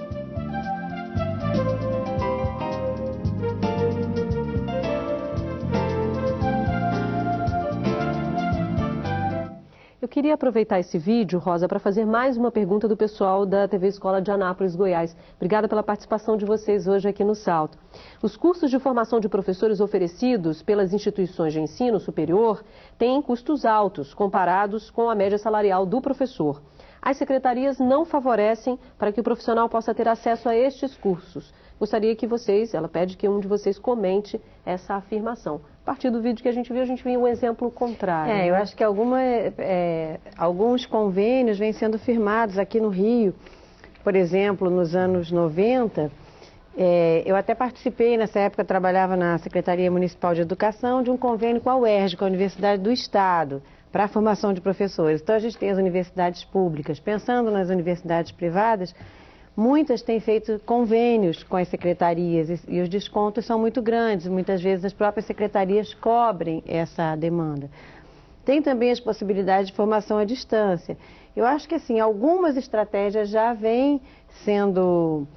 Eu queria aproveitar esse vídeo, Rosa, para fazer mais uma pergunta do pessoal da TV Escola de Anápolis, Goiás. Obrigada pela participação de vocês hoje aqui no Salto. Os cursos de formação de professores oferecidos pelas instituições de ensino superior têm custos altos, comparados com a média salarial do professor. As secretarias não favorecem para que o profissional possa ter acesso a estes cursos. Gostaria que ela pede que um de vocês comente essa afirmação. A partir do vídeo que a gente viu um exemplo contrário. Eu acho que alguns convênios vêm sendo firmados aqui no Rio. Por exemplo, nos anos 90, eu até participei, nessa época trabalhava na Secretaria Municipal de Educação, de um convênio com a UERJ, com a Universidade do Estado, para a formação de professores. Então a gente tem as universidades públicas. Pensando nas universidades privadas, muitas têm feito convênios com as secretarias e os descontos são muito grandes. Muitas vezes as próprias secretarias cobrem essa demanda. Tem também as possibilidades de formação à distância. Eu acho que assim, algumas estratégias já vêm sendo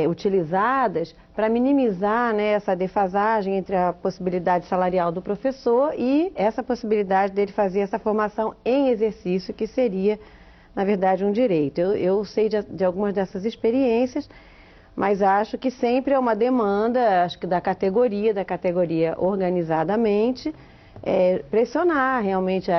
utilizadas para minimizar, né, essa defasagem entre a possibilidade salarial do professor e essa possibilidade dele fazer essa formação em exercício, que seria, na verdade, um direito. Eu sei de algumas dessas experiências, mas acho que sempre é uma demanda, acho que da categoria organizadamente, pressionar realmente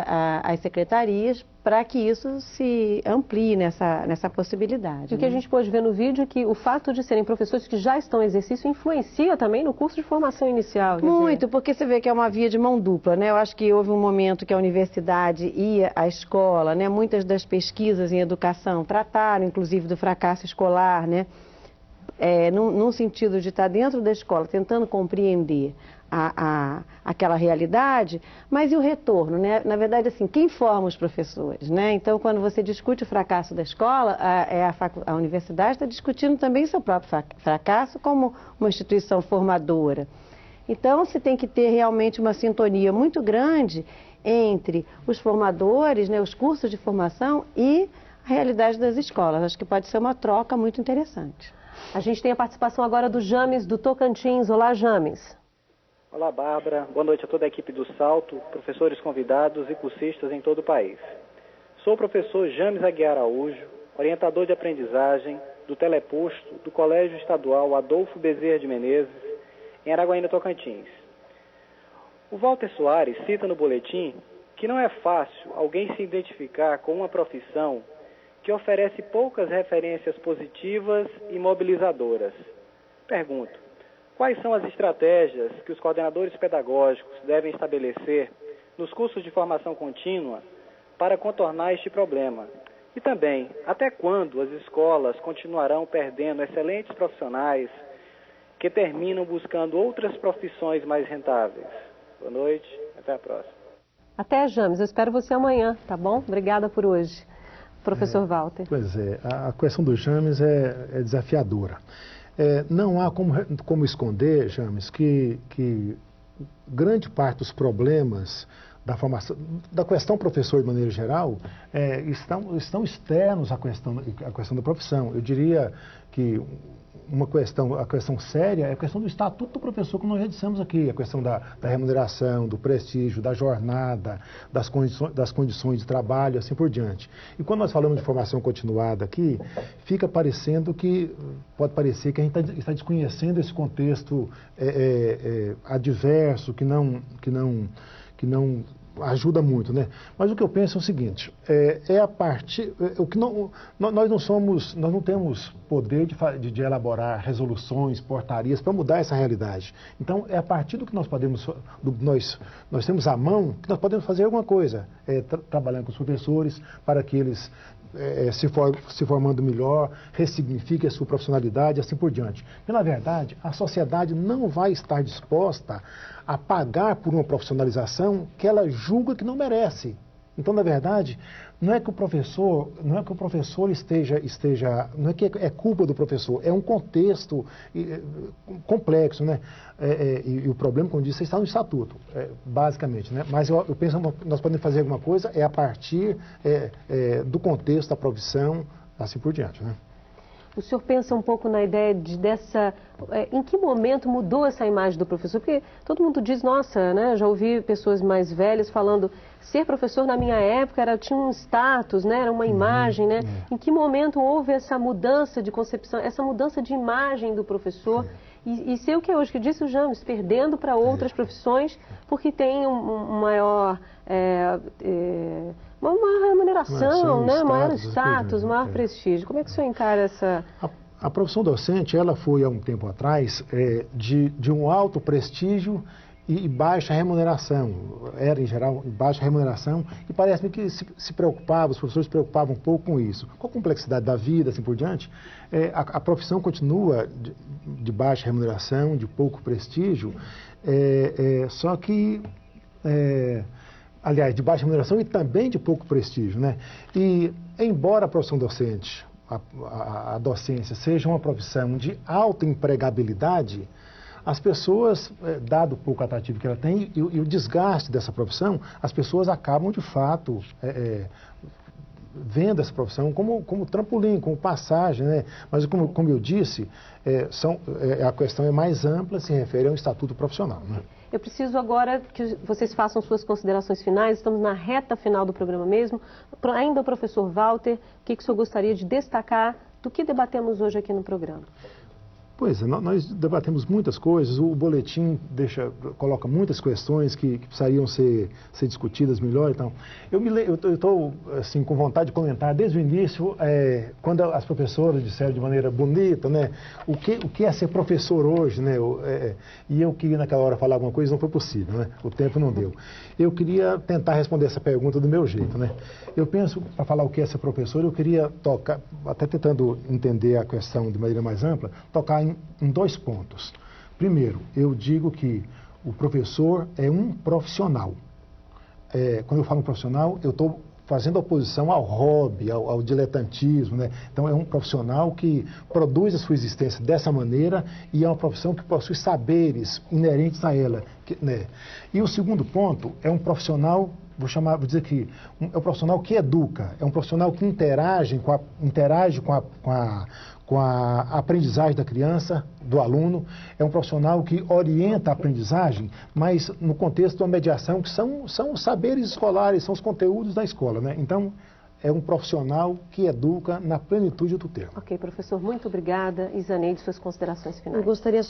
as secretarias para que isso se amplie nessa possibilidade. O que a gente pôde ver no vídeo é que o fato de serem professores que já estão em exercício influencia também no curso de formação inicial. Muito, porque você vê que é uma via de mão dupla, né? Eu acho que houve um momento que a universidade e a escola, né? Muitas das pesquisas em educação trataram, inclusive, do fracasso escolar, né? Num sentido de estar dentro da escola, tentando compreender aquela realidade, mas e o retorno, né? Na verdade, assim, quem forma os professores, né? Então, quando você discute o fracasso da escola, a universidade está discutindo também seu próprio fracasso como uma instituição formadora. Então, se tem que ter realmente uma sintonia muito grande entre os formadores, né, os cursos de formação e a realidade das escolas. Acho que pode ser uma troca muito interessante. A gente tem a participação agora do James, do Tocantins. Olá, James. Olá, Bárbara. Boa noite a toda a equipe do Salto, professores convidados e cursistas em todo o país. Sou o professor James Aguiar Araújo, orientador de aprendizagem do teleposto do Colégio Estadual Adolfo Bezerra de Menezes, em Araguaína, Tocantins. O Walter Soares cita no boletim que não é fácil alguém se identificar com uma profissão que oferece poucas referências positivas e mobilizadoras. Pergunto: quais são as estratégias que os coordenadores pedagógicos devem estabelecer nos cursos de formação contínua para contornar este problema? E também, até quando as escolas continuarão perdendo excelentes profissionais que terminam buscando outras profissões mais rentáveis? Boa noite, até a próxima. Até, James. Eu espero você amanhã, tá bom? Obrigada por hoje. Professor Walter. Pois é, a questão do James é desafiadora. Não há como esconder, James, que grande parte dos problemas da formação, da questão professor de maneira geral, estão externos à questão da profissão. Eu diria que a questão séria é a questão do estatuto do professor, como nós já dissemos aqui, a questão da remuneração, do prestígio, da jornada, das condições de trabalho, assim por diante. E quando nós falamos de formação continuada aqui, pode parecer que a gente está desconhecendo esse contexto adverso, que não ajuda muito, né? Mas o que eu penso é o seguinte: nós não temos poder de elaborar resoluções, portarias para mudar essa realidade. Então, é a partir do que nós temos à mão que nós podemos fazer alguma coisa, trabalhando com os professores para que eles se formando melhor, ressignifiquem a sua profissionalidade e assim por diante. Porque, na verdade, a sociedade não vai estar disposta a pagar por uma profissionalização que ela julga que não merece. Então, na verdade, não é que o professor esteja, não é que é culpa do professor, é um contexto complexo, né? E o problema, como disse, está no estatuto, basicamente, né? Mas eu penso que nós podemos fazer alguma coisa a partir do contexto da profissão, assim por diante, né? o senhor pensa um pouco na ideia em que momento mudou essa imagem do professor? Porque todo mundo diz, nossa, né, já ouvi pessoas mais velhas falando, ser professor na minha época tinha um status, né, era uma imagem, né? Em que momento houve essa mudança de concepção, essa mudança de imagem do professor? E sei o que é hoje, que disse o James, perdendo para outras profissões, porque tem uma maior remuneração, né? Maior status, maior prestígio. Como é que o senhor encara essa... A profissão docente, ela foi, há um tempo atrás, de um alto prestígio e baixa remuneração. Era, em geral, baixa remuneração, e parece-me que se preocupava, os professores se preocupavam um pouco com isso. Com a complexidade da vida, assim por diante, a profissão continua de baixa remuneração, de pouco prestígio, só que... aliás, de baixa remuneração e também de pouco prestígio, né? E, embora a profissão docente, a docência, seja uma profissão de alta empregabilidade, as pessoas, dado o pouco atrativo que ela tem e o desgaste dessa profissão, as pessoas acabam, de fato, vendo essa profissão como trampolim, como passagem, né? Mas, como eu disse, a questão é mais ampla, se refere ao estatuto profissional, né? Eu preciso agora que vocês façam suas considerações finais, estamos na reta final do programa mesmo. Ainda o professor Walter, o que o senhor gostaria de destacar do que debatemos hoje aqui no programa? Pois é, nós debatemos muitas coisas, o boletim coloca muitas questões que precisariam ser discutidas melhor. Então, eu estou assim, com vontade de comentar desde o início, quando as professoras disseram de maneira bonita, né, o que é ser professor hoje, né, e eu queria naquela hora falar alguma coisa, não foi possível, né, o tempo não deu. Eu queria tentar responder essa pergunta do meu jeito, né. Eu penso, para falar o que é ser professor, eu queria tocar, até tentando entender a questão de maneira mais ampla, tocar em 2 pontos. Primeiro, eu digo que o professor é um profissional. Quando eu falo um profissional, eu estou fazendo oposição ao hobby, ao diletantismo, né? Então, é um profissional que produz a sua existência dessa maneira e é uma profissão que possui saberes inerentes a ela, né? E o segundo ponto é um profissional, vou dizer que é um profissional que educa, é um profissional que interage com a aprendizagem da criança, do aluno, é um profissional que orienta a aprendizagem, mas no contexto de uma mediação que são os saberes escolares, são os conteúdos da escola, né? Então, é um profissional que educa na plenitude do termo. Ok, professor, muito obrigada. Isaneide, suas considerações finais. Eu gostaria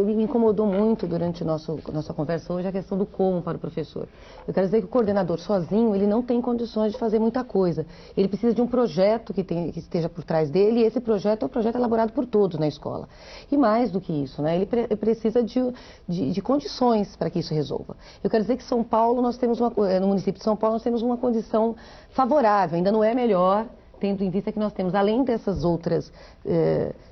me incomodou muito durante nossa conversa hoje a questão do como para o professor. Eu quero dizer que o coordenador sozinho, ele não tem condições de fazer muita coisa. Ele precisa de um projeto que esteja por trás dele, e esse projeto é um projeto elaborado por todos na escola. E mais do que isso, né, ele precisa de condições para que isso resolva. Eu quero dizer que São Paulo, no município de São Paulo, nós temos uma condição favorável, ainda não é melhor, tendo em vista que nós temos, além dessas outras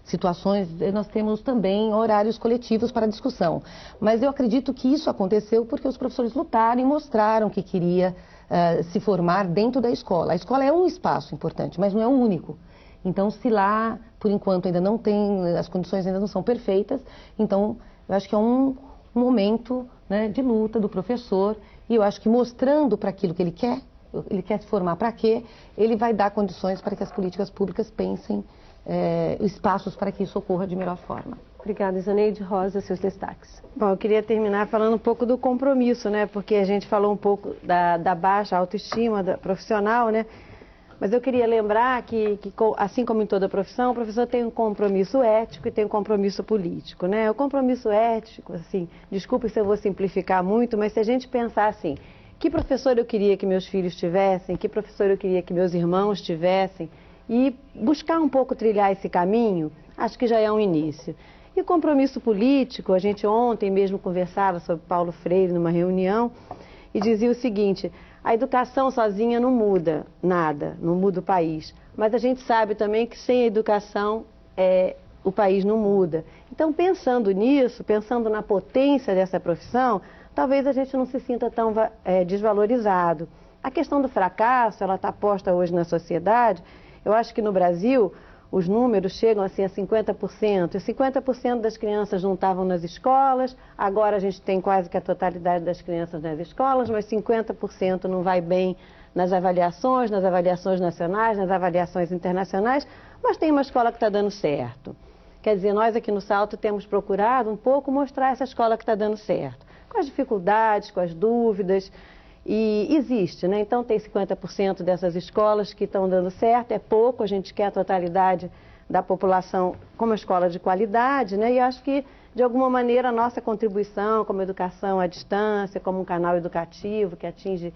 situações, nós temos também horários coletivos para discussão. Mas eu acredito que isso aconteceu porque os professores lutaram e mostraram que queria se formar dentro da escola. A escola é um espaço importante, mas não é o único. Então, se lá, por enquanto, ainda não tem, as condições ainda não são perfeitas, então, eu acho que é um momento, né, de luta do professor, e eu acho que mostrando para aquilo que ele quer se formar para quê, ele vai dar condições para que as políticas públicas pensem espaços para que isso ocorra de melhor forma. Obrigada, Isaneide. Rosa, seus destaques. Bom, eu queria terminar falando um pouco do compromisso, né? Porque a gente falou um pouco da baixa autoestima profissional, né? Mas eu queria lembrar que, assim como em toda profissão, o professor tem um compromisso ético e tem um compromisso político, né? O compromisso ético, assim, desculpe se eu vou simplificar muito, mas se a gente pensar assim, que professor eu queria que meus filhos tivessem, que professor eu queria que meus irmãos tivessem, e buscar um pouco trilhar esse caminho, acho que já é um início. E o compromisso político, a gente ontem mesmo conversava sobre Paulo Freire numa reunião, e dizia o seguinte, a educação sozinha não muda nada, não muda o país, mas a gente sabe também que sem a educação o país não muda. Então, pensando nisso, pensando na potência dessa profissão, talvez a gente não se sinta tão desvalorizado. A questão do fracasso, ela está posta hoje na sociedade. Eu acho que no Brasil os números chegam assim a 50%. E 50% das crianças não estavam nas escolas, agora a gente tem quase que a totalidade das crianças nas escolas, mas 50% não vai bem nas avaliações nacionais, nas avaliações internacionais, mas tem uma escola que está dando certo. Quer dizer, nós aqui no Salto temos procurado um pouco mostrar essa escola que está dando certo, com as dificuldades, com as dúvidas, e existe, né? Então tem 50% dessas escolas que estão dando certo, é pouco, a gente quer a totalidade da população como escola de qualidade, né? E acho que, de alguma maneira, a nossa contribuição como educação à distância, como um canal educativo que atinge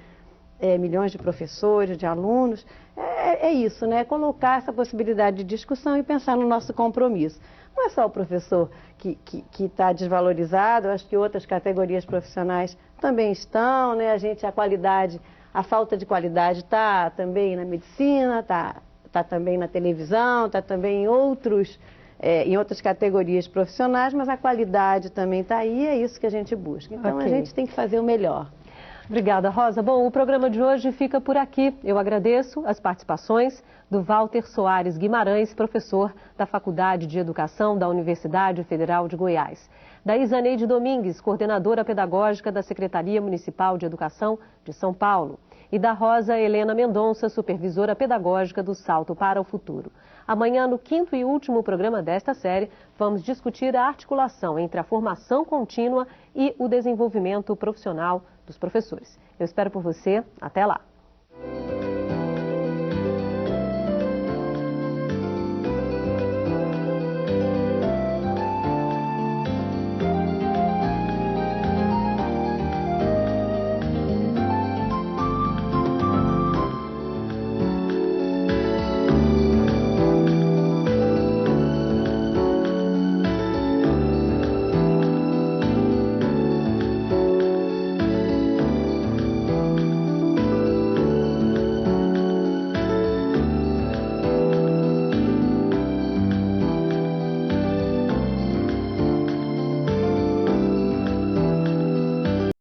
milhões de professores, de alunos, é isso, né? Colocar essa possibilidade de discussão e pensar no nosso compromisso. Não é só o professor que está desvalorizado, eu acho que outras categorias profissionais também estão, né? A falta de qualidade está também na medicina, está também na televisão, está também em outras categorias profissionais, mas a qualidade também está aí, é isso que a gente busca. Então a gente tem que fazer o melhor. Obrigada, Rosa. Bom, o programa de hoje fica por aqui. Eu agradeço as participações do Walter Soares Guimarães, professor da Faculdade de Educação da Universidade Federal de Goiás, da Isaneide Domingues, coordenadora pedagógica da Secretaria Municipal de Educação de São Paulo, e da Rosa Helena Mendonça, supervisora pedagógica do Salto para o Futuro. Amanhã, no 5º e último programa desta série, vamos discutir a articulação entre a formação contínua e o desenvolvimento profissional dos professores. Eu espero por você. Até lá!